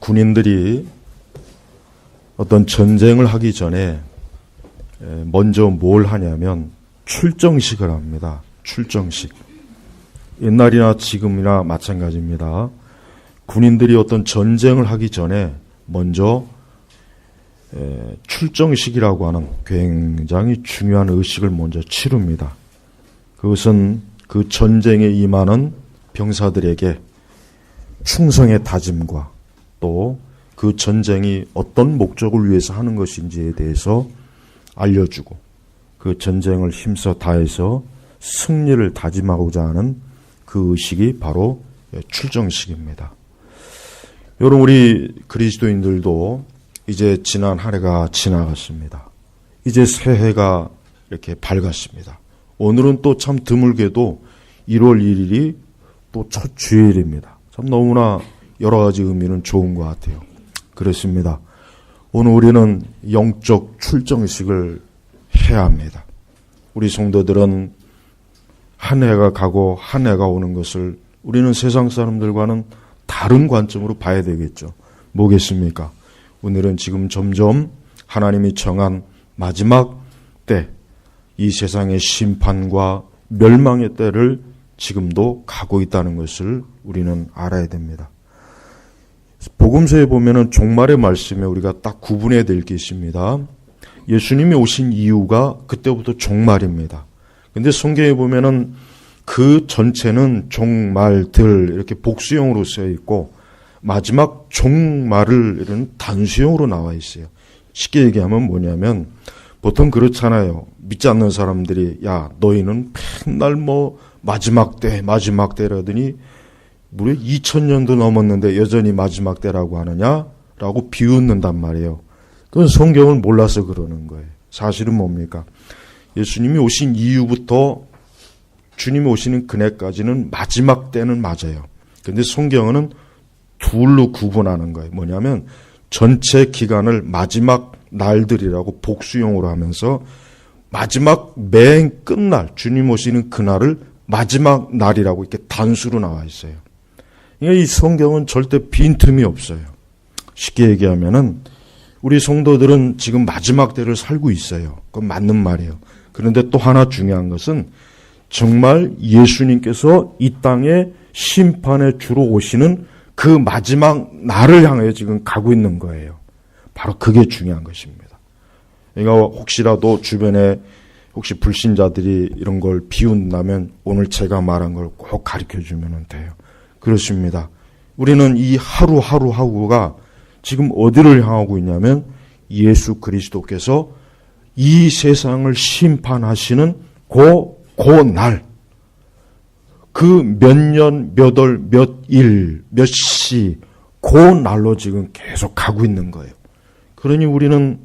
군인들이 어떤 전쟁을 하기 전에 먼저 뭘 하냐면 출정식을 합니다. 출정식. 옛날이나 지금이나 마찬가지입니다. 군인들이 어떤 전쟁을 하기 전에 먼저 출정식이라고 하는 굉장히 중요한 의식을 먼저 치릅니다. 그것은 그 전쟁에 임하는 병사들에게 충성의 다짐과 또 그 전쟁이 어떤 목적을 위해서 하는 것인지에 대해서 알려주고 그 전쟁을 힘써 다해서 승리를 다짐하고자 하는 그 의식이 바로 출정식입니다. 여러분, 우리 그리스도인들도 이제 지난 한 해가 지나갔습니다. 이제 새해가 이렇게 밝았습니다. 오늘은 또 참 드물게도 1월 1일이 또 첫 주일입니다. 참 너무나 여러 가지 의미는 좋은 것 같아요. 그렇습니다. 오늘 우리는 영적 출정식을 해야 합니다. 우리 성도들은 한 해가 가고 한 해가 오는 것을 우리는 세상 사람들과는 다른 관점으로 봐야 되겠죠. 뭐겠습니까? 오늘은 지금 점점 하나님이 정한 마지막 때, 이 세상의 심판과 멸망의 때를 지금도 가고 있다는 것을 우리는 알아야 됩니다. 복음서에 보면은 종말의 말씀에 우리가 딱 구분해야 될 게 있습니다. 예수님이 오신 이유가 그때부터 종말입니다. 근데 성경에 보면은 그 전체는 종말들 이렇게 복수형으로 쓰여 있고 마지막 종말을 이런 단수형으로 나와 있어요. 쉽게 얘기하면 뭐냐면 보통 그렇잖아요. 믿지 않는 사람들이 야 너희는 맨날 마지막 때라더니 무려 2000년도 넘었는데 여전히 마지막 때라고 하느냐라고 비웃는단 말이에요. 그건 성경을 몰라서 그러는 거예요. 사실은 뭡니까? 예수님이 오신 이후부터 주님이 오시는 그날까지는 마지막 때는 맞아요. 그런데 성경은 둘로 구분하는 거예요. 뭐냐면 전체 기간을 마지막 날들이라고 복수용으로 하면서 마지막 맨 끝날 주님 오시는 그날을 마지막 날이라고 이렇게 단수로 나와 있어요. 그러니까 이 성경은 절대 빈틈이 없어요. 쉽게 얘기하면은 우리 성도들은 지금 마지막 때를 살고 있어요. 그건 맞는 말이에요. 그런데 또 하나 중요한 것은 정말 예수님께서 이 땅에 심판의 주로 오시는 그 마지막 날을 향해 지금 가고 있는 거예요. 바로 그게 중요한 것입니다. 그러니까 혹시라도 주변에 혹시 불신자들이 이런 걸 비운다면 오늘 제가 말한 걸 꼭 가르쳐 주면 돼요. 그렇습니다. 우리는 이 하루하루가 지금 어디를 향하고 있냐면 예수 그리스도께서 이 세상을 심판하시는 그 날, 그 몇 년, 몇 월, 몇 일, 몇 시, 그 날로 지금 계속 가고 있는 거예요. 그러니 우리는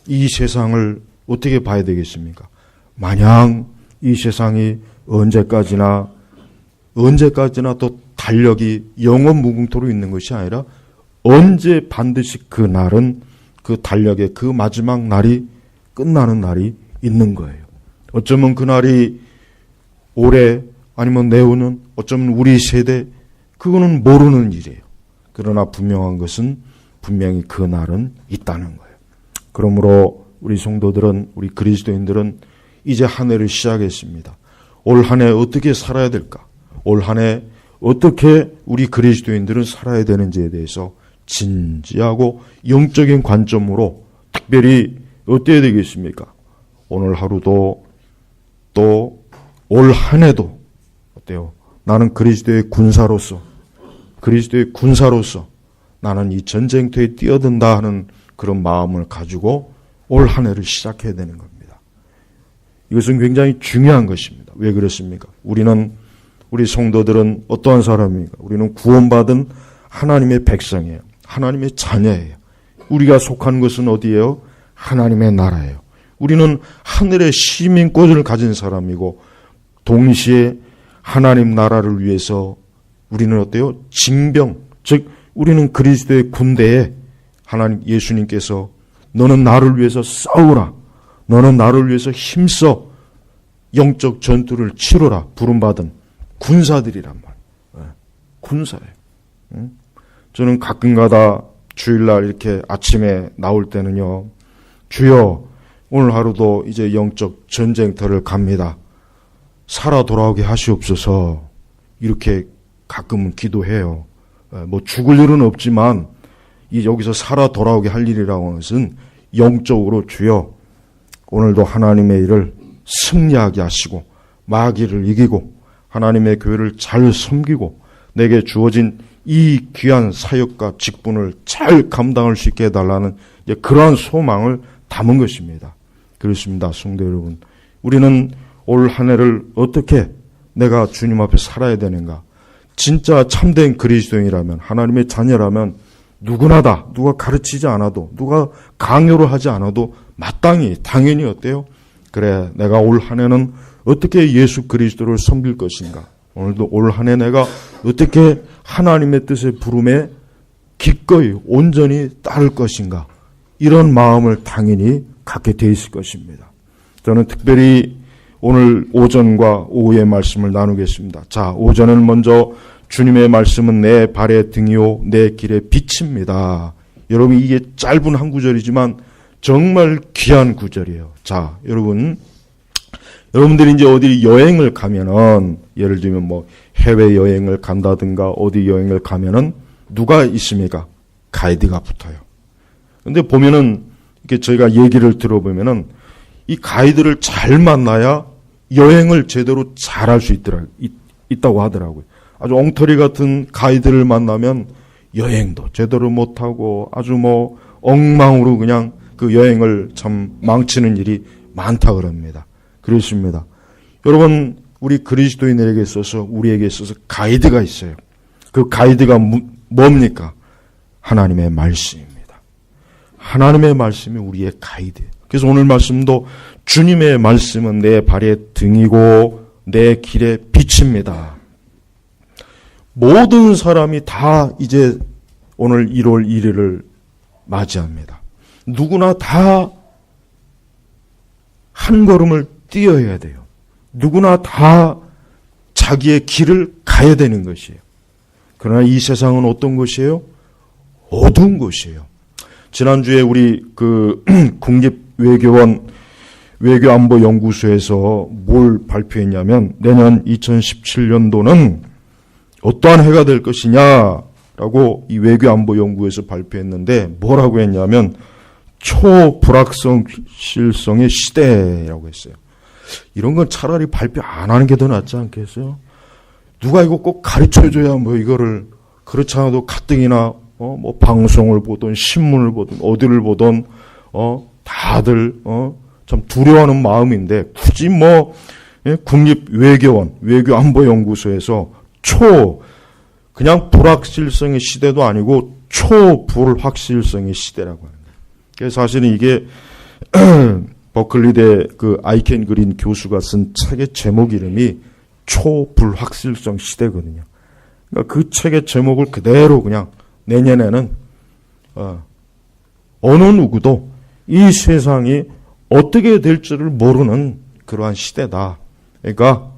이 세상을 어떻게 봐야 되겠습니까? 마냥 이 세상이 언제까지나 또 달력이 영원 무궁토로 있는 것이 아니라 언제 반드시 그 날은 그 달력의 그 마지막 날이 끝나는 날이 있는 거예요. 어쩌면 그 날이 올해 아니면 내후년 어쩌면 우리 세대 그거는 모르는 일이에요. 그러나 분명한 것은 분명히 그 날은 있다는 거예요. 그러므로 우리 성도들은 우리 그리스도인들은 이제 한 해를 시작했습니다. 올 한 해 어떻게 살아야 될까? 올 한 해 어떻게 우리 그리스도인들은 살아야 되는지에 대해서 진지하고 영적인 관점으로 특별히 어때야 되겠습니까? 오늘 하루도 또 올 한 해도 어때요? 나는 그리스도의 군사로서 나는 이 전쟁터에 뛰어든다 하는 그런 마음을 가지고 올 한 해를 시작해야 되는 겁니다. 이것은 굉장히 중요한 것입니다. 왜 그렇습니까? 우리 성도들은 어떠한 사람입니까? 우리는 구원받은 하나님의 백성이에요. 하나님의 자녀예요. 우리가 속한 것은 어디예요? 하나님의 나라예요. 우리는 하늘의 시민권을 가진 사람이고 동시에 하나님 나라를 위해서 우리는 어때요? 징병, 즉 우리는 그리스도의 군대에 하나님 예수님께서 너는 나를 위해서 싸우라. 너는 나를 위해서 힘써 영적 전투를 치러라. 부름받은 군사들이란 말이에요. 군사예요. 저는 가끔가다 주일날 이렇게 아침에 나올 때는요, 주여, 오늘 하루도 이제 영적 전쟁터를 갑니다. 살아 돌아오게 하시옵소서. 이렇게 가끔은 기도해요. 뭐 죽을 일은 없지만 여기서 살아 돌아오게 할 일이라고 하는 것은 영적으로 주여, 오늘도 하나님의 일을 승리하게 하시고 마귀를 이기고 하나님의 교회를 잘 섬기고 내게 주어진 이 귀한 사역과 직분을 잘 감당할 수 있게 해달라는 그러한 소망을 담은 것입니다. 그렇습니다. 성도 여러분, 우리는 올 한 해를 어떻게 내가 주님 앞에 살아야 되는가? 진짜 참된 그리스도인이라면, 하나님의 자녀라면 누구나 다, 누가 가르치지 않아도, 누가 강요를 하지 않아도 마땅히 당연히 어때요? 그래, 내가 올 한 해는 어떻게 예수 그리스도를 섬길 것인가? 오늘도 올 한 해 내가 어떻게 하나님의 뜻의 부름에 기꺼이 온전히 따를 것인가? 이런 마음을 당연히 갖게 돼 있을 것입니다. 저는 특별히 오늘 오전과 오후의 말씀을 나누겠습니다. 자, 오전은 먼저 주님의 말씀은 내 발의 등이요 내 길의 빛입니다. 여러분, 이게 짧은 한 구절이지만 정말 귀한 구절이에요. 자, 여러분들이 이제 어디 여행을 가면은, 예를 들면 뭐 해외 여행을 간다든가 어디 여행을 가면은 누가 있습니까? 가이드가 붙어요. 근데 보면은 이렇게 저희가 얘기를 들어보면은 이 가이드를 잘 만나야 여행을 제대로 잘할 수 있다고 하더라고요. 아주 엉터리 같은 가이드를 만나면 여행도 제대로 못하고 아주 뭐 엉망으로 그냥 그 여행을 참 망치는 일이 많다 그럽니다. 그렇습니다. 여러분, 우리 그리스도인에게 있어서, 우리에게 있어서 가이드가 있어요. 그 가이드가 뭡니까? 하나님의 말씀입니다. 하나님의 말씀이 우리의 가이드예요. 그래서 오늘 말씀도 주님의 말씀은 내 발의 등이고 내 길의 빛입니다. 모든 사람이 다 이제 오늘 1월 1일을 맞이합니다. 누구나 다 한 걸음을 뛰어야 돼요. 누구나 다 자기의 길을 가야 되는 것이에요. 그러나 이 세상은 어떤 것이에요? 어두운 것이에요. 지난주에 우리 국립외교원 외교안보연구소에서 뭘 발표했냐면, 내년 2017년도는 어떠한 해가 될 것이냐라고 이 외교안보연구에서 발표했는데, 뭐라고 했냐면 초불확실성의 시대라고 했어요. 이런 건 차라리 발표 안 하는 게 더 낫지 않겠어요? 누가 이거 꼭 가르쳐줘야 뭐 이거를, 그렇지 않아도 가뜩이나 뭐 방송을 보든 신문을 보든 어디를 보든 다들 참 두려워하는 마음인데, 굳이 뭐 국립외교원 외교안보연구소에서 그냥 불확실성의 시대도 아니고 초불확실성의 시대라고 하는 거예요. 그래서 사실은 이게 버클리대 그 아이켄 그린 교수가 쓴 책의 제목 이름이 초불확실성 시대거든요. 그러니까 그 책의 제목을 그대로 그냥 내년에는 어느 누구도 이 세상이 어떻게 될지를 모르는 그러한 시대다. 그러니까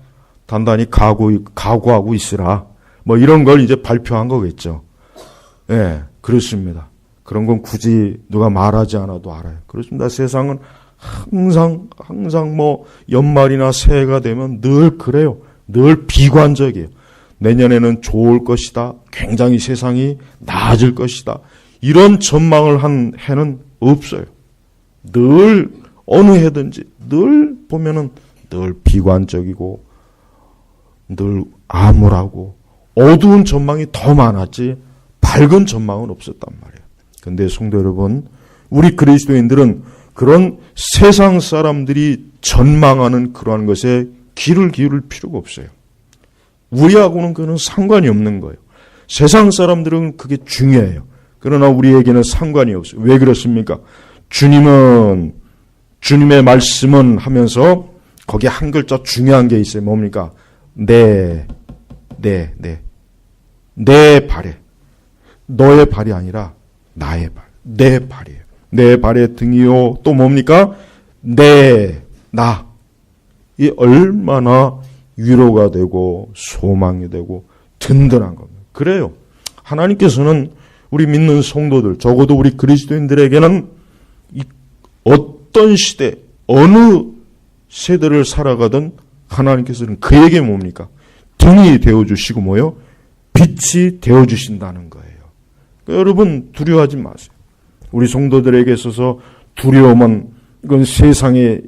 단단히 각오하고 있으라. 뭐 이런 걸 이제 발표한 거겠죠. 예, 그렇습니다. 그런 건 굳이 누가 말하지 않아도 알아요. 그렇습니다. 세상은 항상 뭐 연말이나 새해가 되면 늘 그래요. 늘 비관적이에요. 내년에는 좋을 것이다. 굉장히 세상이 나아질 것이다. 이런 전망을 한 해는 없어요. 늘 어느 해든지 늘 보면은 늘 비관적이고 늘 암울하고 어두운 전망이 더 많았지 밝은 전망은 없었단 말이에요. 그런데 성도 여러분, 우리 그리스도인들은 그런 세상 사람들이 전망하는 그러한 것에 귀를 기울일 필요가 없어요. 우리하고는 그는 상관이 없는 거예요. 세상 사람들은 그게 중요해요. 그러나 우리에게는 상관이 없어요. 왜 그렇습니까? 주님의 말씀은 하면서 거기에 한 글자 중요한 게 있어요. 뭡니까? 내 발에. 너의 발이 아니라 나의 발. 내 발이에요. 내 발의 등이요. 또 뭡니까? 나. 이 얼마나 위로가 되고 소망이 되고 든든한 겁니다. 그래요. 하나님께서는 우리 믿는 성도들, 적어도 우리 그리스도인들에게는 어떤 시대, 어느 세대를 살아가든 하나님께서는 그에게 뭡니까? 등이 되어주시고 뭐요? 빛이 되어주신다는 거예요. 그러니까 여러분 두려워하지 마세요. 우리 성도들에게 있어서 두려움은 이건 세상의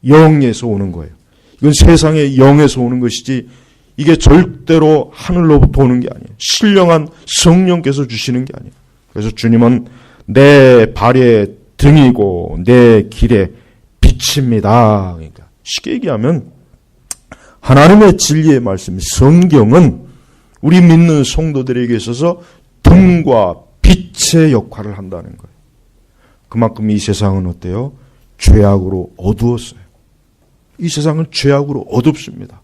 영에서 오는 거예요. 이건 세상의 영에서 오는 것이지 이게 절대로 하늘로부터 오는 게 아니에요. 신령한 성령께서 주시는 게 아니에요. 그래서 주님은 내 발의 등이고 내 길의 빛입니다. 그러니까 쉽게 얘기하면 하나님의 진리의 말씀, 성경은 우리 믿는 성도들에게 있어서 등과 빛의 역할을 한다는 거예요. 그만큼 이 세상은 어때요? 죄악으로 어두웠어요. 이 세상은 죄악으로 어둡습니다.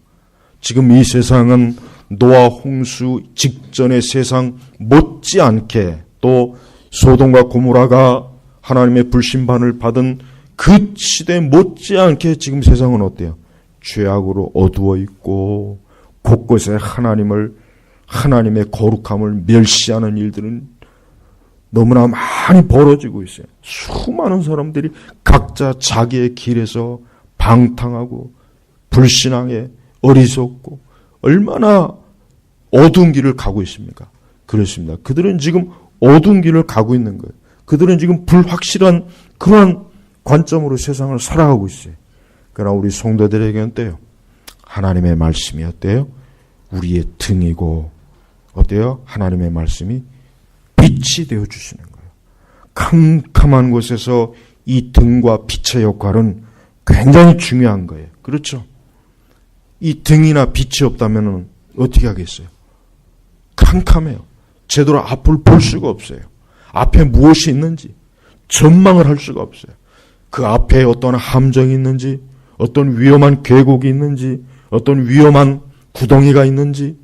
지금 이 세상은 노아 홍수 직전의 세상 못지않게 또 소돔과 고모라가 하나님의 불심판을 받은 그 시대 못지않게 지금 세상은 어때요? 죄악으로 어두워 있고 곳곳에 하나님의 거룩함을 멸시하는 일들은 너무나 많이 벌어지고 있어요. 수많은 사람들이 각자 자기의 길에서 방탕하고 불신앙에 어리석고 얼마나 어두운 길을 가고 있습니까? 그렇습니다. 그들은 지금 어두운 길을 가고 있는 거예요. 그들은 지금 불확실한 그러한 관점으로 세상을 살아가고 있어요. 그러나 우리 성도들에게는 어때요? 하나님의 말씀이 어때요? 우리의 등이고 어때요? 하나님의 말씀이 빛이 되어주시는 거예요. 캄캄한 곳에서 이 등과 빛의 역할은 굉장히 중요한 거예요. 그렇죠? 이 등이나 빛이 없다면 어떻게 하겠어요? 캄캄해요. 제대로 앞을 볼 수가 없어요. 앞에 무엇이 있는지 전망을 할 수가 없어요. 그 앞에 어떤 함정이 있는지, 어떤 위험한 계곡이 있는지, 어떤 위험한 구덩이가 있는지,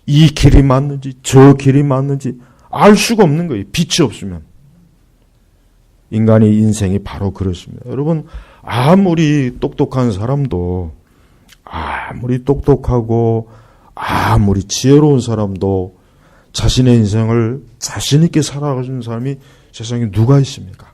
이 길이 맞는지 저 길이 맞는지 알 수가 없는 거예요. 빛이 없으면. 인간의 인생이 바로 그렇습니다. 여러분 아무리 똑똑한 사람도, 아무리 똑똑하고 아무리 지혜로운 사람도 자신의 인생을 자신 있게 살아가는 사람이 세상에 누가 있습니까?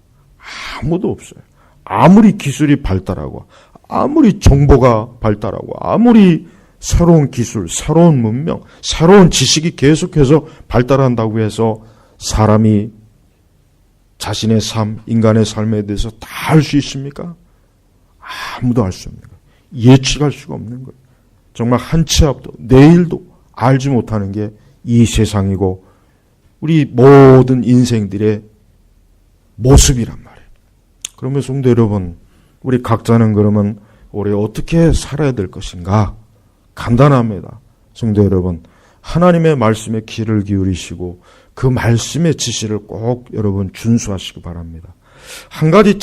아무도 없어요. 아무리 기술이 발달하고 아무리 정보가 발달하고 아무리 새로운 기술, 새로운 문명, 새로운 지식이 계속해서 발달한다고 해서 사람이 자신의 삶, 인간의 삶에 대해서 다 알 수 있습니까? 아무도 알 수 없는 거예요. 예측할 수가 없는 거예요. 정말 한 치 앞도 내일도 알지 못하는 게 이 세상이고 우리 모든 인생들의 모습이란 말이에요. 그러면 성도 여러분, 우리 각자는 그러면 올해 어떻게 살아야 될 것인가? 간단합니다. 성도 여러분, 하나님의 말씀에 귀를 기울이시고 그 말씀의 지시를 꼭 여러분 준수하시기 바랍니다. 한 가지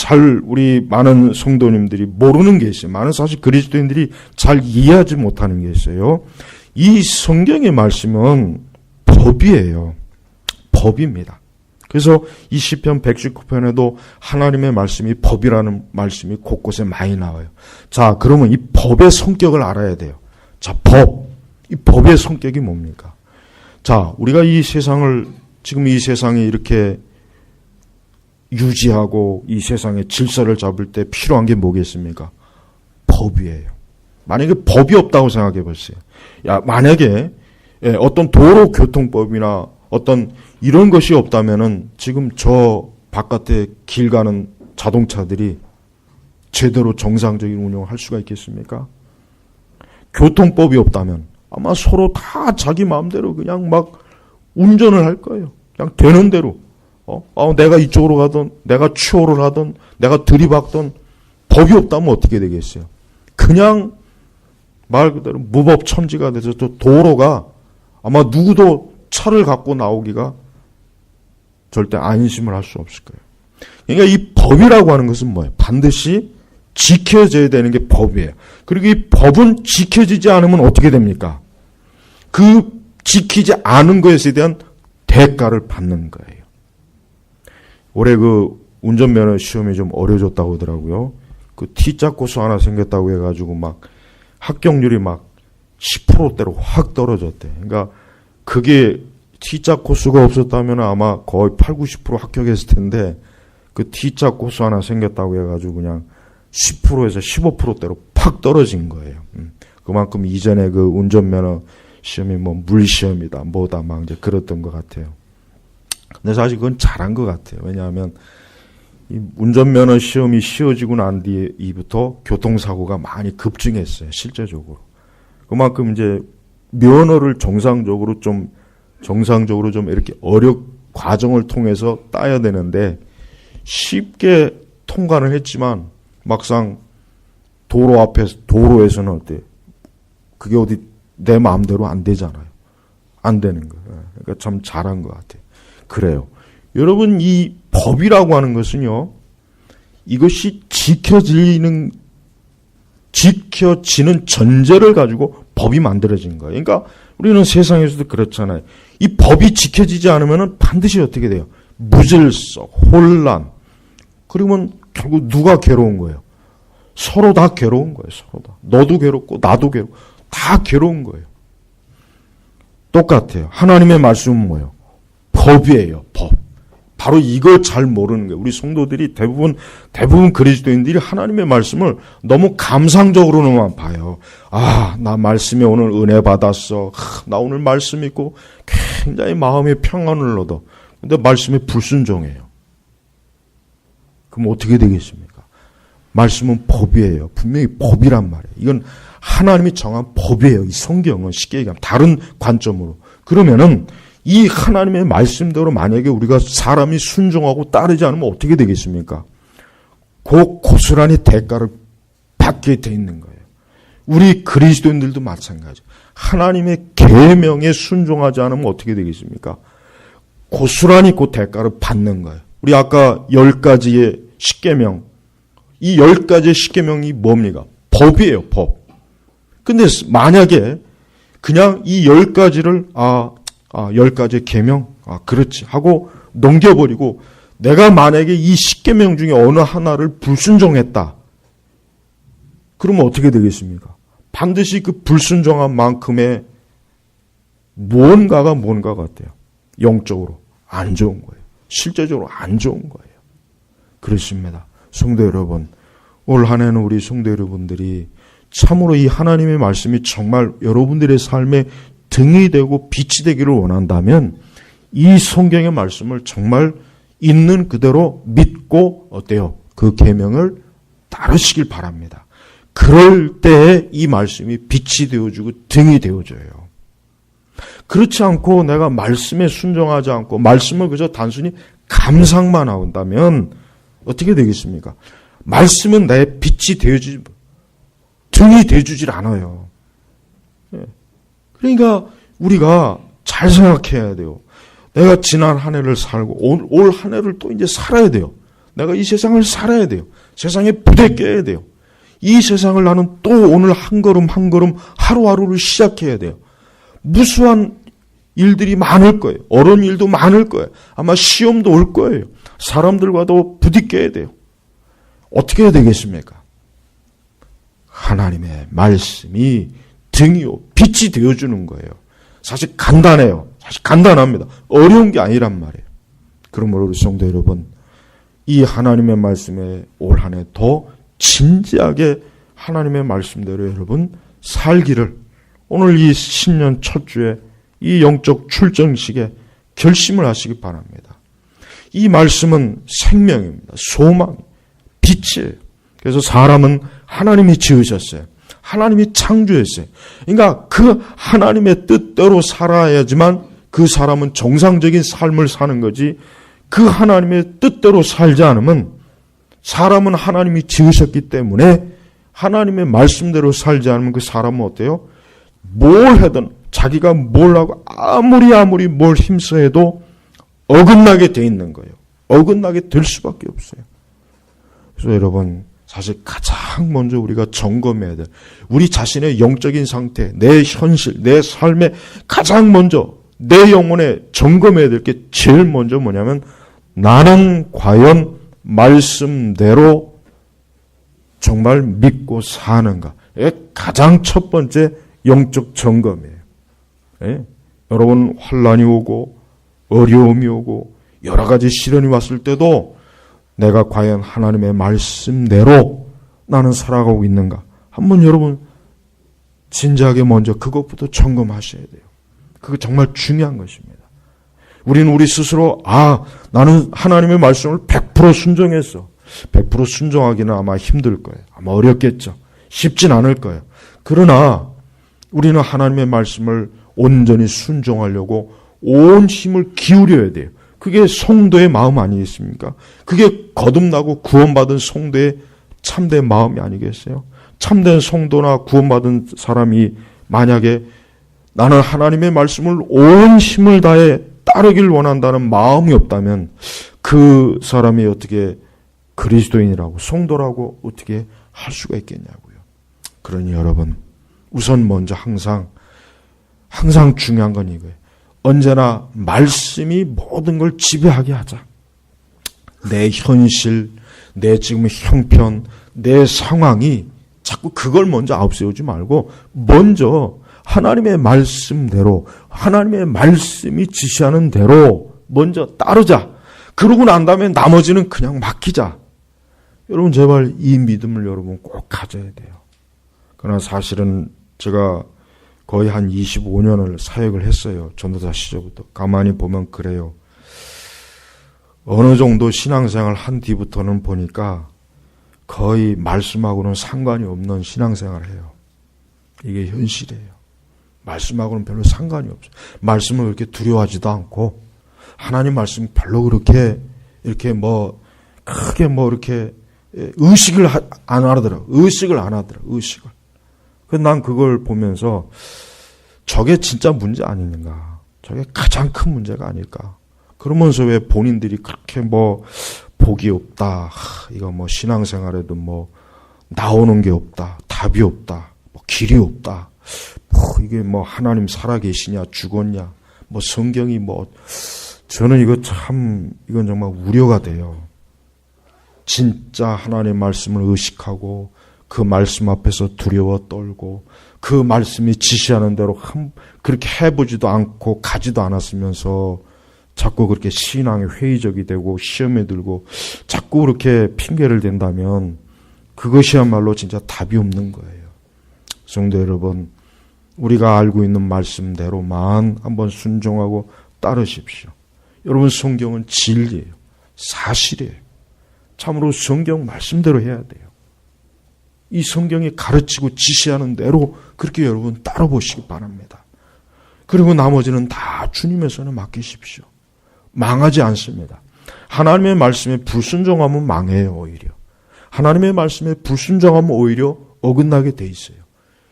우리 많은 성도님들이 모르는 게 있어요. 많은 사실 그리스도인들이 잘 이해하지 못하는 게 있어요. 이 성경의 말씀은 법이에요. 법입니다. 그래서 이 시편 119편에도 하나님의 말씀이 법이라는 말씀이 곳곳에 많이 나와요. 자, 그러면 이 법의 성격을 알아야 돼요. 자, 이 법의 성격이 뭡니까? 자, 우리가 지금 이 세상에 이렇게 유지하고 이 세상의 질서를 잡을 때 필요한 게 뭐겠습니까? 법이에요. 만약에 법이 없다고 생각해 보세요. 만약에 어떤 도로교통법이나 어떤 이런 것이 없다면은 지금 저 바깥에 길 가는 자동차들이 제대로 정상적인 운영을 할 수가 있겠습니까? 교통법이 없다면 아마 서로 다 자기 마음대로 그냥 막 운전을 할 거예요. 그냥 되는 대로. 내가 이쪽으로 가든, 내가 추월을 하든, 내가 들이박든, 법이 없다면 어떻게 되겠어요? 그냥 말 그대로 무법천지가 돼서 저 도로가 아마 누구도 차를 갖고 나오기가 절대 안심을 할 수 없을 거예요. 그러니까 이 법이라고 하는 것은 뭐예요? 반드시 지켜져야 되는 게 법이에요. 그리고 이 법은 지켜지지 않으면 어떻게 됩니까? 그 지키지 않은 것에 대한 대가를 받는 거예요. 올해 그 운전면허 시험이 좀 어려워졌다고 하더라고요. 그 T자 코스 하나 생겼다고 해가지고 막 합격률이 막 10%대로 확 떨어졌대. 그러니까 그게 T자 코스가 없었다면 아마 거의 80, 90% 합격했을 텐데 그 T자 코스 하나 생겼다고 해가지고 그냥 10%에서 15%대로 팍 떨어진 거예요. 그만큼 이전에 그 운전면허 시험이 뭐 물시험이다 뭐다 막 이제 그랬던 것 같아요. 근데 사실 그건 잘한 것 같아요. 왜냐하면 이 운전면허 시험이 쉬워지고 난 뒤부터 교통사고가 많이 급증했어요. 실제적으로. 그만큼 이제 면허를 정상적으로 좀 이렇게 과정을 통해서 따야 되는데 쉽게 통과는 했지만 막상 도로에서는 어때요? 그게 어디 내 마음대로 안 되잖아요. 안 되는 거예요. 그러니까 참 잘한 것 같아요. 그래요. 여러분, 이 법이라고 하는 것은요, 이것이 지켜지는 전제를 가지고 법이 만들어진 거예요. 그러니까 우리는 세상에서도 그렇잖아요. 이 법이 지켜지지 않으면 반드시 어떻게 돼요? 무질서, 혼란. 그러면 결국 누가 괴로운 거예요? 서로 다 괴로운 거예요. 서로 다. 너도 괴롭고 나도 괴롭고 다 괴로운 거예요. 똑같아요. 하나님의 말씀은 뭐예요? 법이에요. 법. 바로 이걸 잘 모르는 거예요. 우리 성도들이 대부분 그리스도인들이 하나님의 말씀을 너무 감상적으로만 봐요. 아, 나 말씀에 오늘 은혜 받았어. 나 오늘 말씀 읽고 굉장히 마음의 평안을 얻어. 근데 말씀에 불순종해요. 그럼 어떻게 되겠습니까? 말씀은 법이에요. 분명히 법이란 말이에요. 이건 하나님이 정한 법이에요. 이 성경은 쉽게 얘기하면 다른 관점으로. 그러면은 이 하나님의 말씀대로 만약에 우리가 사람이 순종하고 따르지 않으면 어떻게 되겠습니까? 고스란히 대가를 받게 돼 있는 거예요. 우리 그리스도인들도 마찬가지. 하나님의 계명에 순종하지 않으면 어떻게 되겠습니까? 고스란히 그 대가를 받는 거예요. 우리 아까 10가지의 십계명, 이 10가지의 십계명이 뭡니까? 법이에요, 법. 근데 만약에 그냥 이 10가지를 10가지의 계명, 그렇지 하고 넘겨버리고 내가 만약에 이 십계명 중에 어느 하나를 불순종했다. 그러면 어떻게 되겠습니까? 반드시 그 불순종한 만큼의 무언가가 같아요. 영적으로 안 좋은 거예요. 실제적으로 안 좋은 거예요. 그렇습니다. 성도 여러분, 올 한 해는 우리 성도 여러분들이 참으로 이 하나님의 말씀이 정말 여러분들의 삶에 등이 되고 빛이 되기를 원한다면 이 성경의 말씀을 정말 있는 그대로 믿고 어때요? 그 계명을 따르시길 바랍니다. 그럴 때에 이 말씀이 빛이 되어주고 등이 되어줘요. 그렇지 않고 내가 말씀에 순종하지 않고 말씀을 그저 단순히 감상만 한다면 어떻게 되겠습니까? 말씀은 내 빛이 되어주지 등이 되어주질 않아요. 그러니까 우리가 잘 생각해야 돼요. 내가 지난 한 해를 살고 올 한 해를 또 이제 살아야 돼요. 내가 이 세상을 살아야 돼요. 세상에 부대껴야 돼요. 이 세상을 나는 또 오늘 한 걸음 한 걸음 하루하루를 시작해야 돼요. 무수한 일들이 많을 거예요. 어려운 일도 많을 거예요. 아마 시험도 올 거예요. 사람들과도 부딪혀야 돼요. 어떻게 해야 되겠습니까? 하나님의 말씀이 등이요 빛이 되어주는 거예요. 사실 간단해요. 사실 간단합니다. 어려운 게 아니란 말이에요. 그러므로 우리 성도 여러분, 이 하나님의 말씀에 올 한 해 더 진지하게 하나님의 말씀대로 여러분 살기를 오늘 이 신년 첫 주에 이 영적 출정식에 결심을 하시기 바랍니다. 이 말씀은 생명입니다. 소망, 빛이에요. 그래서 사람은 하나님이 지으셨어요. 하나님이 창조했어요. 그러니까 그 하나님의 뜻대로 살아야지만 그 사람은 정상적인 삶을 사는 거지, 그 하나님의 뜻대로 살지 않으면 사람은 하나님이 지으셨기 때문에 하나님의 말씀대로 살지 않으면 그 사람은 어때요? 뭘 하든 자기가 뭘 하고 아무리 뭘 힘써해도 어긋나게 돼 있는 거예요. 어긋나게 될 수밖에 없어요. 그래서 여러분, 사실 가장 먼저 우리가 점검해야 돼. 우리 자신의 영적인 상태, 내 현실, 내 삶에 가장 먼저 내 영혼에 점검해야 될 게 제일 먼저 뭐냐면 나는 과연 말씀대로 정말 믿고 사는가. 이게 가장 첫 번째 영적 점검이에요. 예? 여러분, 환난이 오고 어려움이 오고 여러 가지 시련이 왔을 때도 내가 과연 하나님의 말씀대로 나는 살아가고 있는가? 한번 여러분 진지하게 먼저 그것부터 점검하셔야 돼요. 그거 정말 중요한 것입니다. 우리는 우리 스스로 나는 하나님의 말씀을 100% 순종했어. 100% 순종하기는 아마 힘들 거예요. 아마 어렵겠죠. 쉽진 않을 거예요. 그러나 우리는 하나님의 말씀을 온전히 순종하려고 온 힘을 기울여야 돼요. 그게 성도의 마음 아니겠습니까? 그게 거듭나고 구원받은 성도의 참된 마음이 아니겠어요? 참된 성도나 구원받은 사람이 만약에 나는 하나님의 말씀을 온 힘을 다해 따르길 원한다는 마음이 없다면 그 사람이 어떻게 그리스도인이라고 성도라고 어떻게 할 수가 있겠냐고요. 그러니 여러분, 우선 먼저 항상 중요한 건 이거예요. 언제나 말씀이 모든 걸 지배하게 하자. 내 현실, 내 지금의 형편, 내 상황이 자꾸 그걸 먼저 앞세우지 말고 먼저 하나님의 말씀대로, 하나님의 말씀이 지시하는 대로 먼저 따르자. 그러고 난 다음에 나머지는 그냥 맡기자. 여러분, 제발 이 믿음을 여러분 꼭 가져야 돼요. 그러나 사실은 제가 거의 한 25년을 사역을 했어요. 전도사 시절부터. 가만히 보면 그래요. 어느 정도 신앙생활 한 뒤부터는 보니까 거의 말씀하고는 상관이 없는 신앙생활을 해요. 이게 현실이에요. 말씀하고는 별로 상관이 없어요. 말씀을 그렇게 두려워하지도 않고 하나님 말씀 별로 그렇게 이렇게 크게 이렇게 의식을 안 하더라고요. 의식을. 그래서 난 그걸 보면서 저게 진짜 문제 아닌가. 저게 가장 큰 문제가 아닐까. 그러면서 왜 본인들이 그렇게 복이 없다. 이거 신앙생활에도 나오는 게 없다. 답이 없다. 길이 없다. 이게 하나님 살아계시냐, 죽었냐, 성경이 저는 이건 정말 우려가 돼요. 진짜 하나님의 말씀을 의식하고 그 말씀 앞에서 두려워 떨고 그 말씀이 지시하는 대로 그렇게 해보지도 않고 가지도 않았으면서 자꾸 그렇게 신앙이 회의적이 되고 시험에 들고 자꾸 그렇게 핑계를 댄다면 그것이야말로 진짜 답이 없는 거예요. 성도 여러분, 우리가 알고 있는 말씀대로만 한번 순종하고 따르십시오. 여러분, 성경은 진리예요. 사실이에요. 참으로 성경 말씀대로 해야 돼요. 이 성경이 가르치고 지시하는 대로 그렇게 여러분 따라보시기 바랍니다. 그리고 나머지는 다 주님의 손에 맡기십시오. 망하지 않습니다. 하나님의 말씀에 불순종하면 망해요, 오히려. 하나님의 말씀에 불순종하면 오히려 어긋나게 돼 있어요.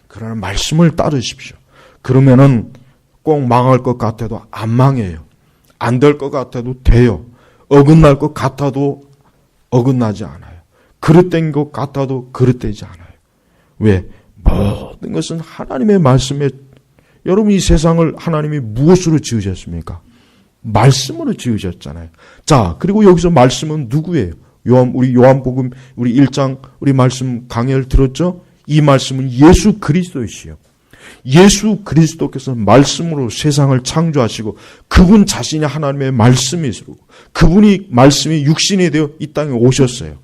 그러나 말씀을 따르십시오. 그러면은 꼭 망할 것 같아도 안 망해요. 안 될 것 같아도 돼요. 어긋날 것 같아도 어긋나지 않아요. 그릇된 것 같아도 그릇되지 않아요. 왜? 모든 것은 하나님의 말씀에, 여러분 이 세상을 하나님이 무엇으로 지으셨습니까? 말씀으로 지으셨잖아요. 자, 그리고 여기서 말씀은 누구예요? 우리 요한복음 우리 1장 우리 말씀 강의를 들었죠? 이 말씀은 예수 그리스도이시요. 예수 그리스도께서 말씀으로 세상을 창조하시고 그분 자신이 하나님의 말씀이시고 그분이 말씀이 육신이 되어 이 땅에 오셨어요.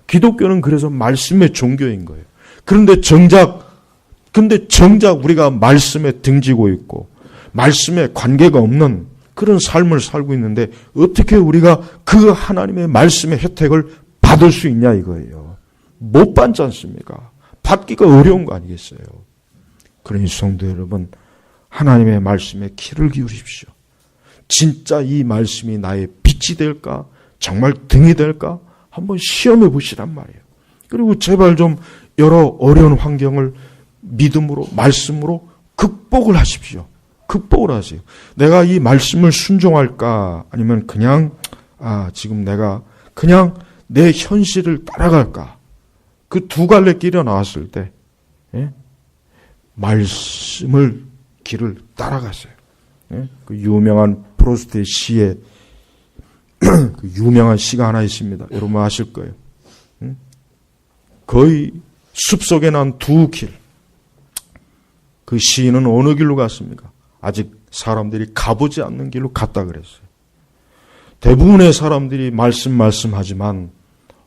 기독교는 그래서 말씀의 종교인 거예요. 그런데 정작 우리가 말씀에 등지고 있고 말씀에 관계가 없는 그런 삶을 살고 있는데 어떻게 우리가 그 하나님의 말씀의 혜택을 받을 수 있냐 이거예요. 못 받지 않습니까? 받기가 어려운 거 아니겠어요? 그러니 성도 여러분, 하나님의 말씀에 귀를 기울이십시오. 진짜 이 말씀이 나의 빛이 될까? 정말 등이 될까? 한번 시험해 보시란 말이에요. 그리고 제발 좀 여러 어려운 환경을 믿음으로, 말씀으로 극복을 하십시오. 극복을 하세요. 내가 이 말씀을 순종할까? 아니면 그냥, 지금 내가 그냥 내 현실을 따라갈까? 그 두 갈래 길이 나왔을 때, 말씀을 길을 따라가세요. 그 유명한 프로스트의 시에 그 유명한 시가 하나 있습니다. 여러분 아실 거예요. 거의 숲속에 난 두 길. 그 시인은 어느 길로 갔습니까? 아직 사람들이 가보지 않는 길로 갔다 그랬어요. 대부분의 사람들이 말씀하지만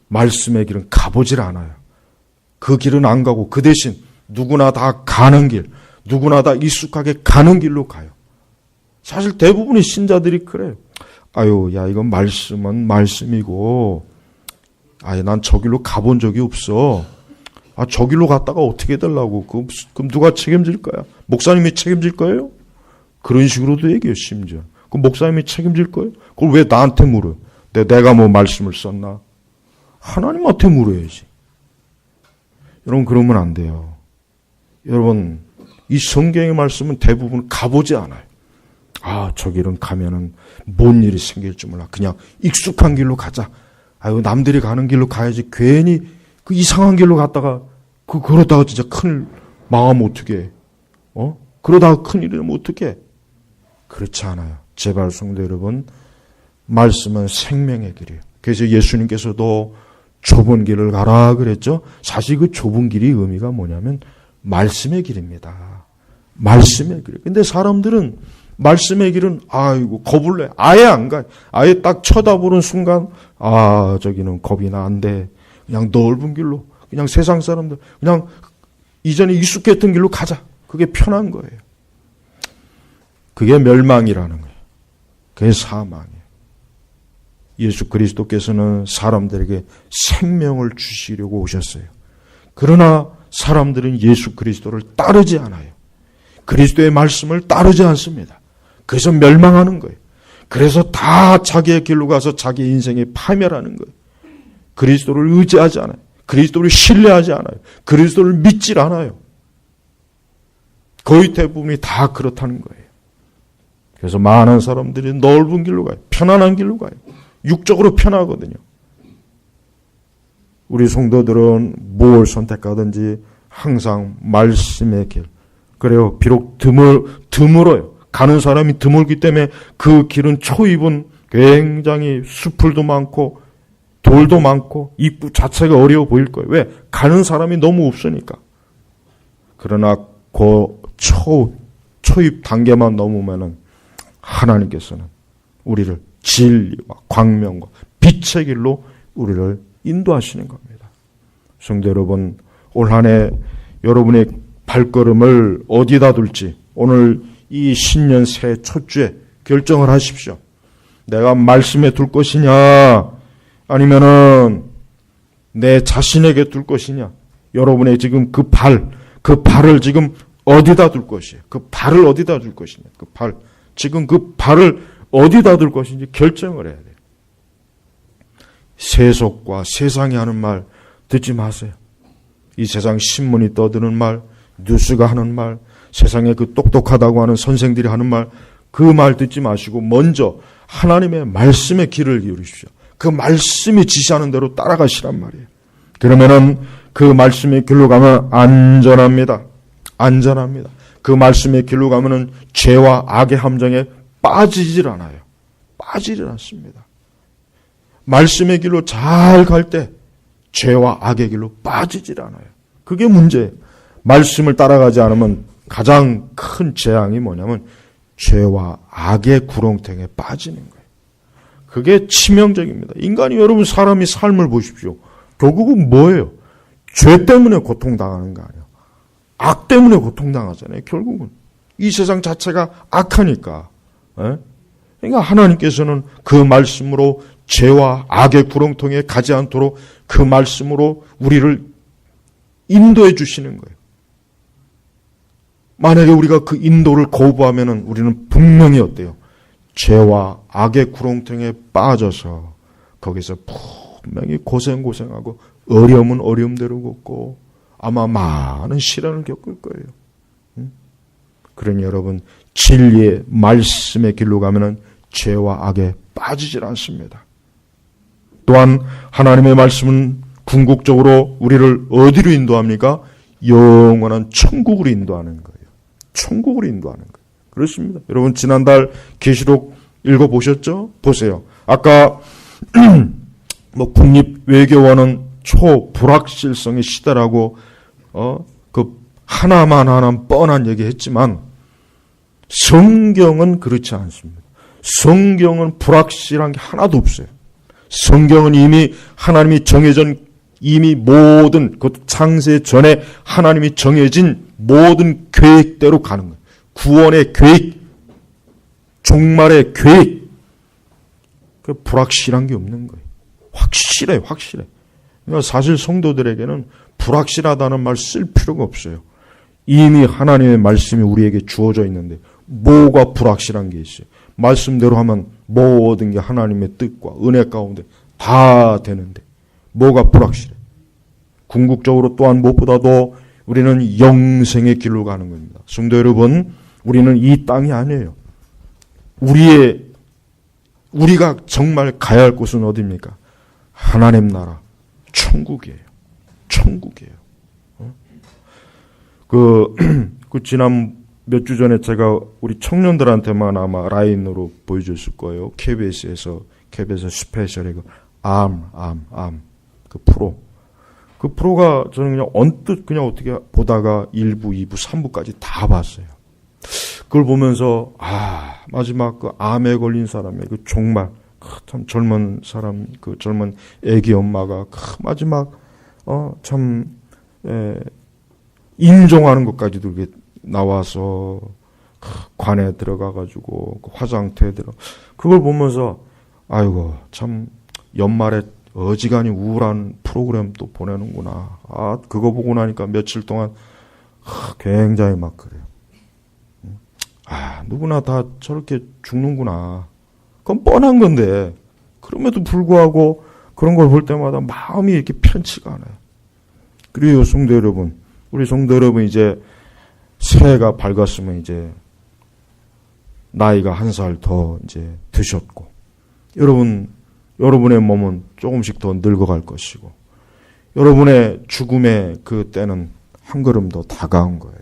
말씀의 길은 가보질 않아요. 그 길은 안 가고 그 대신 누구나 다 가는 길, 누구나 다 익숙하게 가는 길로 가요. 사실 대부분의 신자들이 그래요. 아유, 야, 이건 말씀은 말씀이고, 아예 난 저 길로 가본 적이 없어. 아, 저 길로 갔다가 어떻게 되려고? 그럼 누가 책임질 거야? 목사님이 책임질 거예요? 그런 식으로도 얘기해요, 심지어. 그럼 목사님이 책임질 거예요? 그걸 왜 나한테 물어요? 내가 뭐 말씀을 썼나? 하나님한테 물어야지. 여러분, 그러면 안 돼요. 여러분, 이 성경의 말씀은 대부분 가보지 않아요. 아, 저 길은 가면은 뭔 일이 생길 줄 몰라. 그냥 익숙한 길로 가자. 아유, 남들이 가는 길로 가야지. 괜히 그 이상한 길로 갔다가 그러다가 진짜 큰일 망하면 어떡해. 그러다가 큰일이 되면 어떡해. 그렇지 않아요. 제발 성도 여러분, 말씀은 생명의 길이에요. 그래서 예수님께서도 좁은 길을 가라 그랬죠. 사실 그 좁은 길이 의미가 뭐냐면 말씀의 길입니다. 말씀의 길. 근데 사람들은 말씀의 길은 아이고 겁을 내. 아예 안 가요. 아예 딱 쳐다보는 순간 아, 저기는 겁이 나는데 그냥 넓은 길로, 그냥 세상 사람들 그냥 이전에 익숙했던 길로 가자. 그게 편한 거예요. 그게 멸망이라는 거예요. 그게 사망이에요. 예수 그리스도께서는 사람들에게 생명을 주시려고 오셨어요. 그러나 사람들은 예수 그리스도를 따르지 않아요. 그리스도의 말씀을 따르지 않습니다. 그래서 멸망하는 거예요. 그래서 다 자기의 길로 가서 자기 인생에 파멸하는 거예요. 그리스도를 의지하지 않아요. 그리스도를 신뢰하지 않아요. 그리스도를 믿질 않아요. 거의 대부분이 다 그렇다는 거예요. 그래서 많은 사람들이 넓은 길로 가요. 편안한 길로 가요. 육적으로 편하거든요. 우리 성도들은 뭘 선택하든지 항상 말씀의 길. 그래요. 비록 드물어요. 가는 사람이 드물기 때문에 그 길은 초입은 굉장히 수풀도 많고 돌도 많고 입구 자체가 어려워 보일 거예요. 왜? 가는 사람이 너무 없으니까. 그러나 그 초입 단계만 넘으면은 하나님께서는 우리를 진리와 광명과 빛의 길로 우리를 인도하시는 겁니다. 성도 여러분, 올 한 해 여러분의 발걸음을 어디다 둘지 오늘 이 신년 새해 첫 주에 결정을 하십시오. 내가 말씀에 둘 것이냐 아니면은 내 자신에게 둘 것이냐. 여러분의 지금 그 발을 지금 어디다 둘 것이에요. 그 발을 어디다 둘 것이냐. 지금 그 발을 어디다 둘 것인지 결정을 해야 돼요. 세속과 세상이 하는 말 듣지 마세요. 이 세상 신문이 떠드는 말, 뉴스가 하는 말, 세상에 그 똑똑하다고 하는 선생들이 하는 말, 그 말 듣지 마시고 먼저 하나님의 말씀의 길을 기울이십시오. 그 말씀이 지시하는 대로 따라가시란 말이에요. 그러면은 그 말씀의 길로 가면 안전합니다. 안전합니다. 그 말씀의 길로 가면은 죄와 악의 함정에 빠지질 않아요. 빠지질 않습니다. 말씀의 길로 잘 갈 때 죄와 악의 길로 빠지질 않아요. 그게 문제예요. 말씀을 따라가지 않으면 가장 큰 재앙이 뭐냐면 죄와 악의 구렁텅이에 빠지는 거예요. 그게 치명적입니다. 인간이 여러분 사람이 삶을 보십시오. 결국은 뭐예요? 죄 때문에 고통당하는 거 아니에요. 악 때문에 고통당하잖아요. 결국은 이 세상 자체가 악하니까. 그러니까 하나님께서는 그 말씀으로 죄와 악의 구렁텅이에 가지 않도록 그 말씀으로 우리를 인도해 주시는 거예요. 만약에 우리가 그 인도를 거부하면은 우리는 분명히 어때요? 죄와 악의 구렁텅이에 빠져서 거기서 분명히 고생하고 어려움은 어려움대로 겪고 아마 많은 시련을 겪을 거예요. 그러니 여러분 진리의 말씀의 길로 가면은 죄와 악에 빠지질 않습니다. 또한 하나님의 말씀은 궁극적으로 우리를 어디로 인도합니까? 영원한 천국으로 인도하는 거예요. 천국으로 인도하는 거예요. 그렇습니다. 여러분 지난달 계시록 읽어보셨죠? 보세요. 아까 국립외교원은 초불확실성의 시대라고 그 하나만 뻔한 얘기했지만 성경은 그렇지 않습니다. 성경은 불확실한 게 하나도 없어요. 성경은 이미 하나님이 정해진 이미 모든 그 창세 전에 하나님이 정해진 모든 계획대로 가는 거예요. 구원의 계획, 종말의 계획. 그 불확실한 게 없는 거예요. 확실해. 그러니까 사실 성도들에게는 불확실하다는 말 쓸 필요가 없어요. 이미 하나님의 말씀이 우리에게 주어져 있는데 뭐가 불확실한 게 있어요. 말씀대로 하면 모든 게 하나님의 뜻과 은혜 가운데 다 되는데 뭐가 불확실해. 궁극적으로 또한 무엇보다도 우리는 영생의 길로 가는 겁니다. 성도 여러분, 우리는 이 땅이 아니에요. 우리가 정말 가야 할 곳은 어디입니까? 하나님 나라, 천국이에요. 지난 몇 주 전에 제가 우리 청년들한테만 아마 라인으로 보여줬을 거예요. KBS에서 스페셜의 그 프로. 그 프로가 저는 그냥 언뜻 그냥 어떻게 보다가 1부, 2부, 3부까지 다 봤어요. 그걸 보면서, 마지막 그 암에 걸린 사람의 그 종말, 참 젊은 사람, 그 젊은 애기 엄마가 마지막, 인종하는 것까지도 이렇게 나와서 관에 들어가가지고 화장터에 그걸 보면서 아이고 참 연말에 어지간히 우울한 프로그램 또 보내는구나. 그거 보고 나니까 며칠 동안 굉장히 막 그래요. 누구나 다 저렇게 죽는구나. 그건 뻔한 건데 그럼에도 불구하고 그런 걸 볼 때마다 마음이 이렇게 편치가 않아요. 그리고 성도 여러분, 우리 성도 여러분 이제 새해가 밝았으면 이제 나이가 1살 더 이제 드셨고 여러분의 몸은 조금씩 더 늙어갈 것이고 여러분의 죽음의 그 때는 한 걸음 더 다가온 거예요.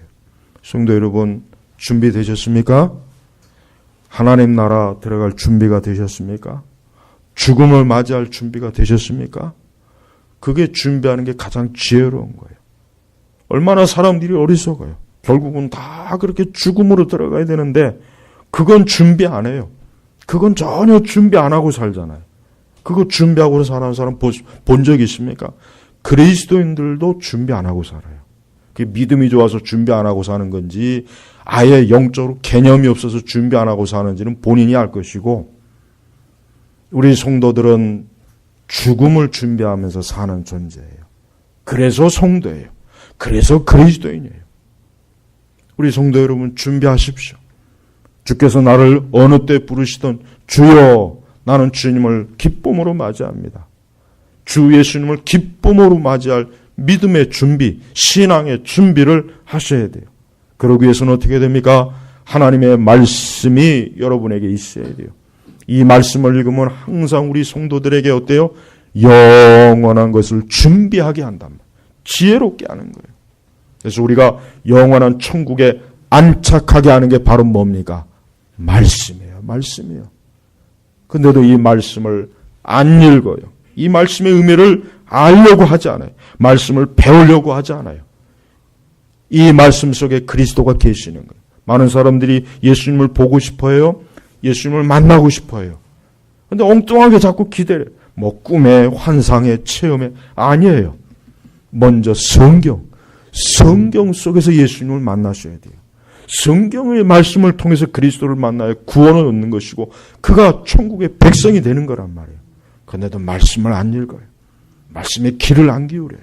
성도 여러분 준비되셨습니까? 하나님 나라 들어갈 준비가 되셨습니까? 죽음을 맞이할 준비가 되셨습니까? 그게 준비하는 게 가장 지혜로운 거예요. 얼마나 사람들이 어리석어요. 결국은 다 그렇게 죽음으로 들어가야 되는데 그건 준비 안 해요. 그건 전혀 준비 안 하고 살잖아요. 그거 준비하고 사는 사람 본 적 있습니까? 그리스도인들도 준비 안 하고 살아요. 그게 믿음이 좋아서 준비 안 하고 사는 건지 아예 영적으로 개념이 없어서 준비 안 하고 사는지는 본인이 알 것이고 우리 성도들은 죽음을 준비하면서 사는 존재예요. 그래서 성도예요. 그래서 그리스도인이에요. 우리 성도 여러분 준비하십시오. 주께서 나를 어느 때 부르시던 주여 나는 주님을 기쁨으로 맞이합니다. 주 예수님을 기쁨으로 맞이할 믿음의 준비, 신앙의 준비를 하셔야 돼요. 그러기 위해서는 어떻게 됩니까? 하나님의 말씀이 여러분에게 있어야 돼요. 이 말씀을 읽으면 항상 우리 성도들에게 어때요? 영원한 것을 준비하게 한단 말이에요. 지혜롭게 하는 거예요. 그래서 우리가 영원한 천국에 안착하게 하는 게 바로 뭡니까? 말씀이에요. 근데도 이 말씀을 안 읽어요. 이 말씀의 의미를 알려고 하지 않아요. 말씀을 배우려고 하지 않아요. 이 말씀 속에 그리스도가 계시는 거예요. 많은 사람들이 예수님을 보고 싶어해요. 예수님을 만나고 싶어해요. 근데 엉뚱하게 자꾸 기대해요. 꿈에, 환상에, 체험에 아니에요. 먼저 성경 속에서 예수님을 만나셔야 돼요. 성경의 말씀을 통해서 그리스도를 만나야 구원을 얻는 것이고 그가 천국의 백성이 되는 거란 말이에요. 그런데도 말씀을 안 읽어요. 말씀의 귀를 안 기울여요.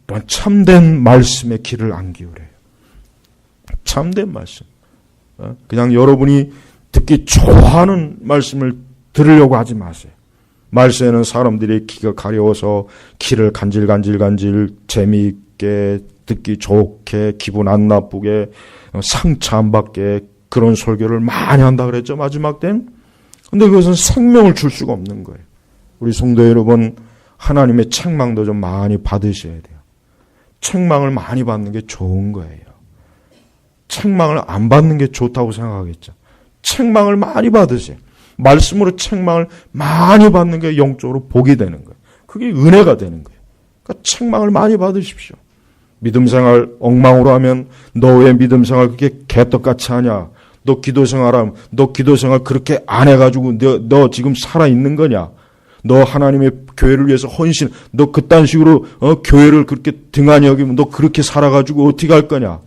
또한 참된 말씀의 귀를 안 기울여요. 참된 말씀. 그냥 여러분이 듣기 좋아하는 말씀을 들으려고 하지 마세요. 말세에는 사람들이 귀가 가려워서 귀를 간질간질 재미있게 듣기 좋게 기분 안 나쁘게 상처 안 받게 그런 설교를 많이 한다 그랬죠. 마지막 때는. 근데 그것은 생명을 줄 수가 없는 거예요. 우리 성도 여러분 하나님의 책망도 좀 많이 받으셔야 돼요. 책망을 많이 받는 게 좋은 거예요. 책망을 안 받는 게 좋다고 생각하겠죠. 책망을 많이 받으세요. 말씀으로 책망을 많이 받는 게 영적으로 복이 되는 거예요. 그게 은혜가 되는 거예요. 그러니까 책망을 많이 받으십시오. 믿음 생활 엉망으로 하면 너 왜 믿음 생활 그렇게 개떡같이 하냐? 너 기도 생활하면 너 기도 생활 그렇게 안 해가지고 너 지금 살아있는 거냐? 너 하나님의 교회를 위해서 헌신, 너 그딴 식으로 교회를 그렇게 등한히 여기면 너 그렇게 살아가지고 어떻게 할 거냐?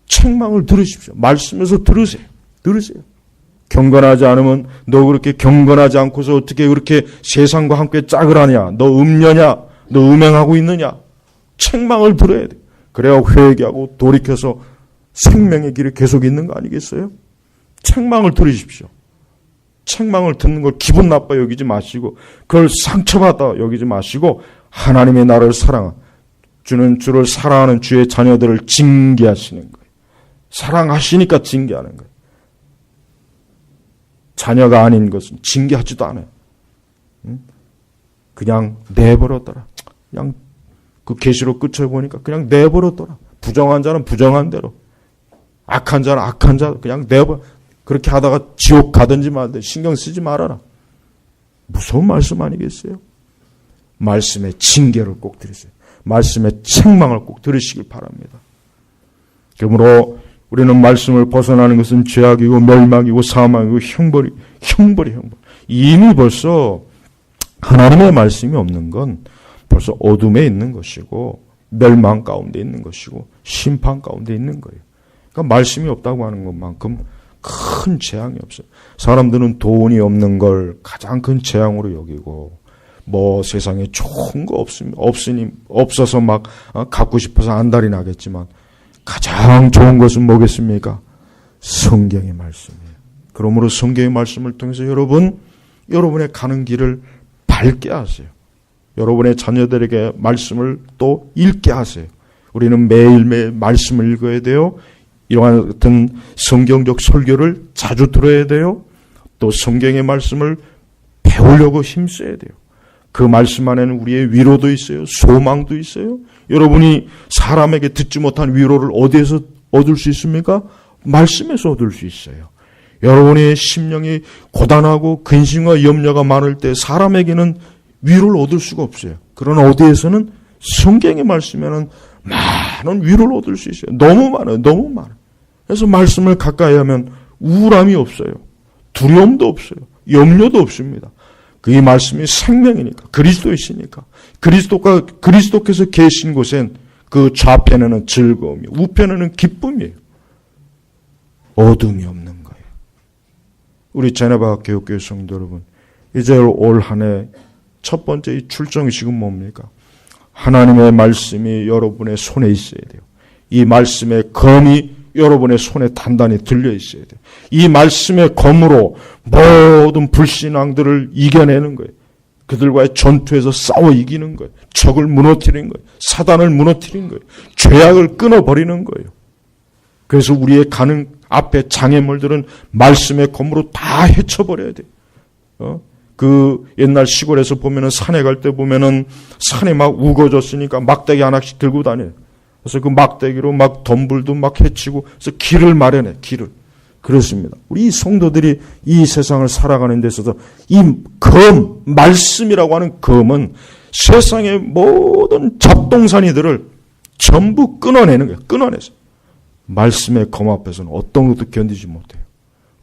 책망을 들으십시오. 말씀에서 들으세요. 경건하지 않으면 너 그렇게 경건하지 않고서 어떻게 그렇게 세상과 함께 짝을 하냐? 너 음녀냐? 너 음행하고 있느냐? 책망을 들어야 돼. 그래야 회개하고 돌이켜서 생명의 길이 계속 있는 거 아니겠어요? 책망을 들으십시오. 책망을 듣는 걸 기분 나빠 여기지 마시고 그걸 상처받아 여기지 마시고 하나님의 나라를 주는 주를 사랑하는 주의 자녀들을 징계하시는 거예요. 사랑하시니까 징계하는 거예요. 자녀가 아닌 것은 징계하지도 않아요. 그냥 내버려둬라. 그냥 그 계시록 끝을 보니까 그냥 내버려둬라. 부정한 자는 부정한 대로, 악한 자는 악한 자 그냥 내버려. 그렇게 하다가 지옥 가든지 말든지 신경 쓰지 말아라. 무서운 말씀 아니겠어요? 말씀의 징계를 꼭 들으세요. 말씀의 책망을 꼭 들으시길 바랍니다. 그러므로 우리는 말씀을 벗어나는 것은 죄악이고 멸망이고 사망이고 형벌이. 이미 벌써 하나님의 말씀이 없는 건 벌써 어둠에 있는 것이고 멸망 가운데 있는 것이고 심판 가운데 있는 거예요. 그러니까 말씀이 없다고 하는 것만큼 큰 재앙이 없어요. 사람들은 돈이 없는 걸 가장 큰 재앙으로 여기고 뭐 세상에 좋은 거 없어서 막 갖고 싶어서 안달이 나겠지만 가장 좋은 것은 뭐겠습니까? 성경의 말씀이에요. 그러므로 성경의 말씀을 통해서 여러분의 가는 길을 밝게 하세요. 여러분의 자녀들에게 말씀을 또 읽게 하세요. 우리는 매일매일 말씀을 읽어야 돼요. 이러한 같은 성경적 설교를 자주 들어야 돼요. 또 성경의 말씀을 배우려고 힘써야 돼요. 그 말씀 안에는 우리의 위로도 있어요. 소망도 있어요. 여러분이 사람에게 듣지 못한 위로를 어디에서 얻을 수 있습니까? 말씀에서 얻을 수 있어요. 여러분의 심령이 고단하고 근심과 염려가 많을 때 사람에게는 위로를 얻을 수가 없어요. 그러나 어디에서는 성경의 말씀에는 많은 위로를 얻을 수 있어요. 너무 많아요. 그래서 말씀을 가까이 하면 우울함이 없어요. 두려움도 없어요. 염려도 없습니다. 그 이 말씀이 생명이니까, 그리스도이시니까, 그리스도께서 계신 곳엔 그 좌편에는 즐거움이, 우편에는 기쁨이에요. 어둠이 없는 거예요. 우리 제네바 교육교회 성도 여러분, 이제 올 한 해 첫 번째 이 출정의식은 뭡니까? 하나님의 말씀이 여러분의 손에 있어야 돼요. 이 말씀의 검이 여러분의 손에 단단히 들려 있어야 돼요. 이 말씀의 검으로 모든 불신앙들을 이겨내는 거예요. 그들과의 전투에서 싸워 이기는 거예요. 적을 무너뜨리는 거예요. 사단을 무너뜨리는 거예요. 죄악을 끊어버리는 거예요. 그래서 우리의 가는 앞에 장애물들은 말씀의 검으로 다 헤쳐버려야 돼요. 그 옛날 시골에서 보면은 산에 갈 때 보면은 산이 막 우거졌으니까 막대기 하나씩 들고 다녀요. 그래서 그 막대기로 막 덤불도 막 해치고 그래서 길을 마련해. 길을. 그렇습니다. 우리 성도들이 이 세상을 살아가는 데 있어서 이 검, 말씀이라고 하는 검은 세상의 모든 잡동사니들을 전부 끊어내는 거예요. 끊어내서. 말씀의 검 앞에서는 어떤 것도 견디지 못해요.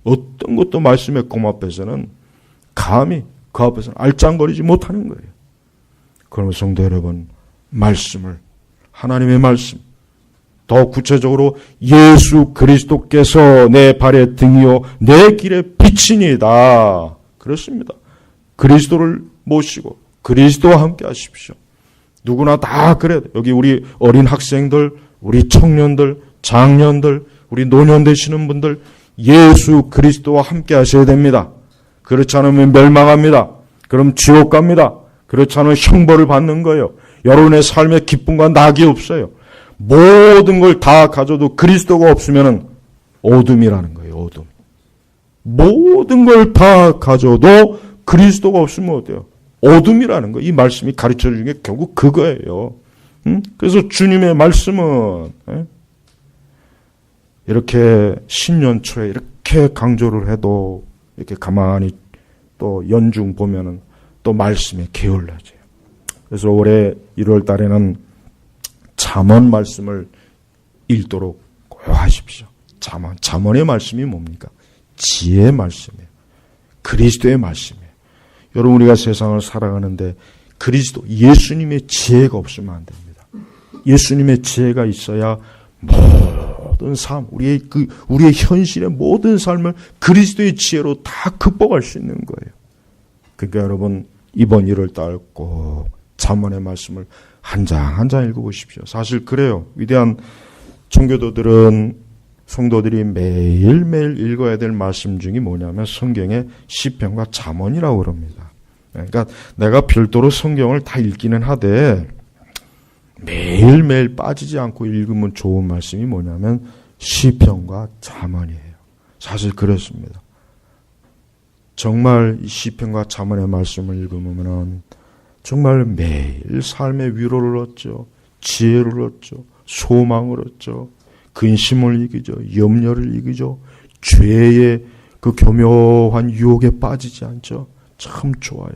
어떤 것도 말씀의 검 앞에서는 감히 그 앞에서는 알짱거리지 못하는 거예요. 그러면 성도 여러분, 말씀을, 하나님의 말씀, 더 구체적으로 예수 그리스도께서 내 발의 등이요 내 길의 빛이니다. 그렇습니다. 그리스도를 모시고 그리스도와 함께 하십시오. 누구나 다 그래야 돼. 여기 우리 어린 학생들, 우리 청년들, 장년들, 우리 노년 되시는 분들 예수 그리스도와 함께 하셔야 됩니다. 그렇지 않으면 멸망합니다. 그럼 지옥 갑니다. 그렇지 않으면 형벌을 받는 거예요. 여러분의 삶에 기쁨과 낙이 없어요. 모든 걸 다 가져도 그리스도가 없으면 어둠이라는 거예요. 어둠. 모든 걸 다 가져도 그리스도가 없으면 어때요? 어둠이라는 거예요. 이 말씀이 가르쳐 주는 게 결국 그거예요. 그래서 주님의 말씀은 이렇게 신년 초에 이렇게 강조를 해도 이렇게 가만히 또 연중 보면은 또 말씀이 게을러져요. 그래서 올해 1월 달에는 잠언 말씀을 읽도록 꼭 하십시오. 잠언의 말씀이 뭡니까? 지혜의 말씀이에요. 그리스도의 말씀이에요. 여러분, 우리가 세상을 살아가는데 그리스도, 예수님의 지혜가 없으면 안 됩니다. 예수님의 지혜가 있어야 모든 삶, 우리의 현실의 모든 삶을 그리스도의 지혜로 다 극복할 수 있는 거예요. 그러니까 여러분, 이번 1월달 꼭 잠언의 말씀을 한 장 한 장 읽어보십시오. 사실 그래요. 위대한 종교도들은, 성도들이 매일매일 읽어야 될 말씀 중에 뭐냐면 성경의 시편과 잠언이라고 그럽니다. 그러니까 내가 별도로 성경을 다 읽기는 하되 매일매일 빠지지 않고 읽으면 좋은 말씀이 뭐냐면 시편과 잠언이에요. 사실 그렇습니다. 정말 이 시편과 잠언의 말씀을 읽으면 정말 매일 삶의 위로를 얻죠. 지혜를 얻죠. 소망을 얻죠. 근심을 이기죠. 염려를 이기죠. 죄의 그 교묘한 유혹에 빠지지 않죠. 참 좋아요.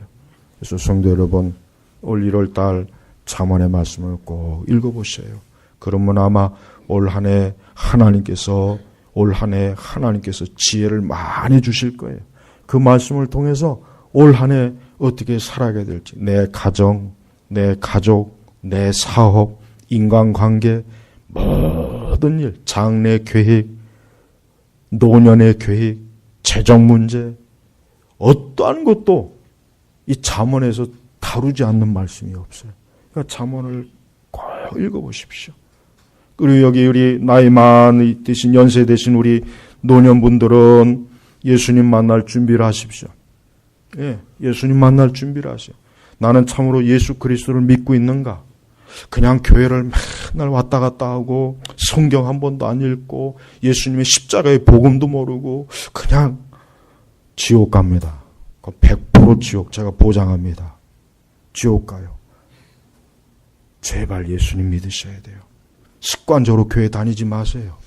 그래서 성도 여러분, 올 1월달 잠언의 말씀을 꼭 읽어보셔요. 그러면 아마 올 한 해 하나님께서 지혜를 많이 주실 거예요. 그 말씀을 통해서 올 한 해 어떻게 살아가야 될지, 내 가정, 내 가족, 내 사업, 인간관계, 모든 일, 장래 계획, 노년의 계획, 재정 문제, 어떠한 것도 이 잠언에서 다루지 않는 말씀이 없어요. 그러니까 잠언을 꼭 읽어보십시오. 그리고 여기 우리 나이 많이 드신, 연세 되신 우리 노년분들은 예수님 만날 준비를 하십시오. 예, 예수님 만날 준비를 하세요. 나는 참으로 예수 그리스도를 믿고 있는가? 그냥 교회를 맨날 왔다 갔다 하고 성경 한 번도 안 읽고 예수님의 십자가의 복음도 모르고 그냥 지옥 갑니다. 100% 지옥, 제가 보장합니다. 지옥 가요. 제발 예수님 믿으셔야 돼요. 습관적으로 교회 다니지 마세요.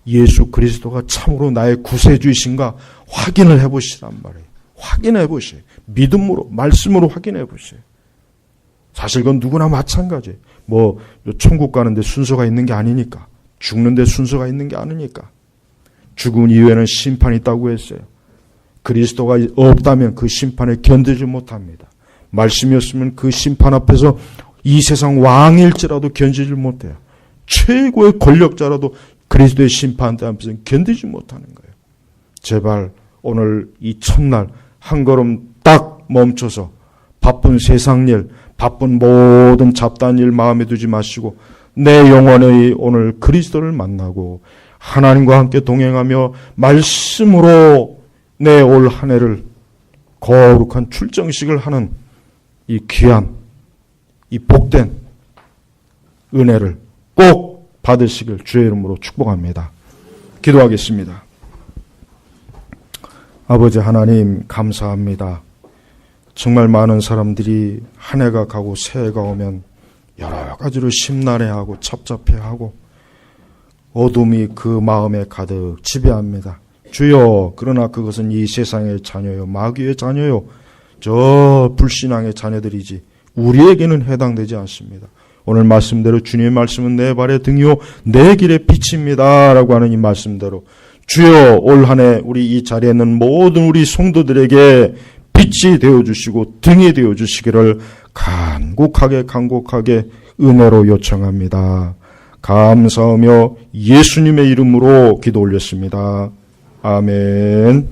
예수 그리스도가 참으로 나의 구세주이신가 확인을 해보시란 말이에요. 확인해 보세요. 믿음으로, 말씀으로 확인해 보세요. 사실 그건 누구나 마찬가지예요. 천국 가는데 순서가 있는 게 아니니까. 죽는데 순서가 있는 게 아니니까. 죽은 이후에는 심판이 있다고 했어요. 그리스도가 없다면 그 심판에 견디지 못합니다. 말씀이었으면 그 심판 앞에서 이 세상 왕일지라도 견디지 못해요. 최고의 권력자라도 그리스도의 심판 앞에서 견디지 못하는 거예요. 제발 오늘 이 첫날 한 걸음 딱 멈춰서 바쁜 세상 일, 바쁜 모든 잡다한 일 마음에 두지 마시고 내 영혼의 오늘 그리스도를 만나고 하나님과 함께 동행하며 말씀으로 내 올 한 해를 거룩한 출정식을 하는 이 귀한, 이 복된 은혜를 꼭 받으시길 주의 이름으로 축복합니다. 기도하겠습니다. 아버지 하나님 감사합니다. 정말 많은 사람들이 한 해가 가고 새해가 오면 여러 가지로 심란해하고 착잡해하고 어둠이 그 마음에 가득 지배합니다. 주여, 그러나 그것은 이 세상의 자녀요, 마귀의 자녀요, 저 불신앙의 자녀들이지 우리에게는 해당되지 않습니다. 오늘 말씀대로 주님의 말씀은 내 발의 등이요 내 길의 빛입니다 라고 하는 이 말씀대로 주여, 올 한 해 우리 이 자리에 있는 모든 우리 성도들에게 빛이 되어주시고 등이 되어주시기를 간곡하게 은혜로 요청합니다. 감사하며 예수님의 이름으로 기도 올렸습니다. 아멘.